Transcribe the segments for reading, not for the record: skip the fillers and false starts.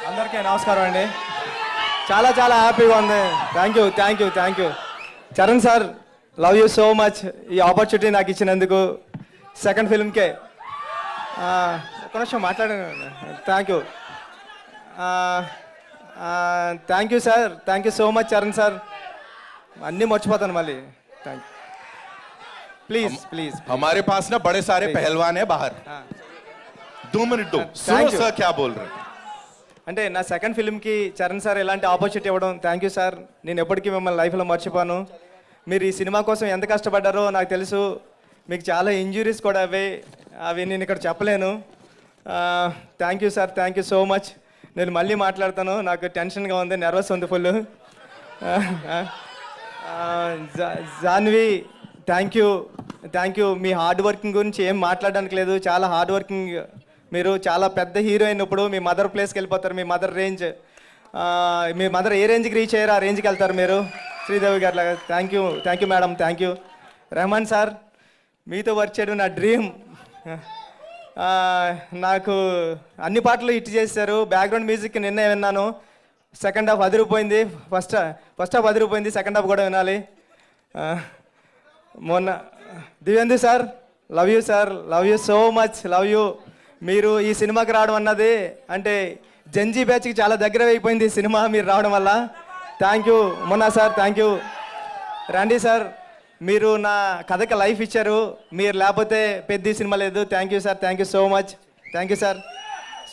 అందరికీ నమస్కారం అండి. చాలా చాలా హ్యాపీగా ఉంది. Thank you Charan sir, love you so much. ఈ ఆపర్చునిటీ నాకు ఇచ్చినందుకు సెకండ్ ఫిల్మ్కే ఒక నిమిషం మాట్లాడాను. Thank you sir, thank you so much Charan sir. అన్నీ మర్చిపోతాను మళ్ళీ. Thank you. प्लीज हमारे पास ना बड़े सारे पहलवान है बाहर. 2 मिनट दो. सुनो सर क्या बोल रहे हैं. అంటే నా సెకండ్ ఫిల్మ్కి చరణ్ సార్ ఎలాంటి ఆపర్చునిటీ ఇవ్వడం, థ్యాంక్ యూ సార్. నేను ఎప్పటికీ మిమ్మల్ని లైఫ్లో మర్చిపోను. మీరు ఈ సినిమా కోసం ఎంత కష్టపడ్డారో నాకు తెలుసు. మీకు చాలా ఇంజురీస్ కూడా అవి నేను ఇక్కడ చెప్పలేను. Thank you sir, thank you so much. నేను మళ్ళీ మాట్లాడతాను, నాకు టెన్షన్గా ఉంది, నర్వస్ ఉంది ఫుల్. Janhvi, thank you. మీ హార్డ్ వర్కింగ్ గురించి ఏం మాట్లాడడానికి లేదు. చాలా హార్డ్ వర్కింగ్. మీరు చాలా పెద్ద హీరోయిన్. ఇప్పుడు మీ మదర్ ప్లేస్కి వెళ్ళిపోతారు. మీ మదర్ రేంజ్, మీ మదర్ ఏ రేంజ్కి రీచ్ అయ్యారో ఆ రేంజ్కి వెళ్తారు మీరు, శ్రీదేవి గారు లాగా. Thank you madam, thank you. Rahman sir, మీతో వర్క్ చేయడం నా డ్రీమ్. నాకు అన్ని పాటలు హిట్ చేశారు. బ్యాక్గ్రౌండ్ మ్యూజిక్ నిన్నే విన్నాను. సెకండ్ హాఫ్ అదిరిపోయింది. ఫస్ట్ హాఫ్ అదిరిపోయింది, సెకండ్ హాఫ్ కూడా వినాలి. మొన్న Divyendu sir, love you sir, love you so much, love you. మీరు ఈ సినిమాకి రావడం అన్నది అంటే జంజీ బ్యాచ్కి చాలా దగ్గర అయిపోయింది ఈ సినిమా మీరు రావడం వల్ల. థ్యాంక్ యూ మొన్న సార్, థ్యాంక్ యూ. రండి సార్, మీరు నా కథకి లైఫ్ ఇచ్చారు. మీరు లేకపోతే పెద్ద సినిమా లేదు. Thank you sir, thank you so much, thank you sir.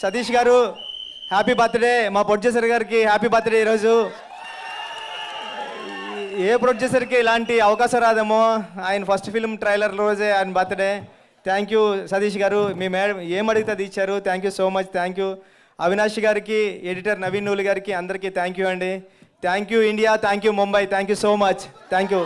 Satish గారు, హ్యాపీ బర్త్డే. మా ప్రొడ్యూసర్ గారికి హ్యాపీ బర్త్డే ఈరోజు. ఏ ప్రొడ్యూసర్కి ఇలాంటి అవకాశం రాదేమో. ఆయన ఫస్ట్ ఫిల్మ్ ట్రైలర్ రోజే ఆయన బర్త్డే. థ్యాంక్ యూ సతీష్ గారు. మీ మేడం ఏం అడిగితే అది ఇచ్చారు. Thank you so much, thank you. Avinash గారికి, ఎడిటర్ నవీన్ నూలు గారికి అందరికీ థ్యాంక్ యూ అండి. Thank you India, thank you Mumbai, thank you so much, thank you.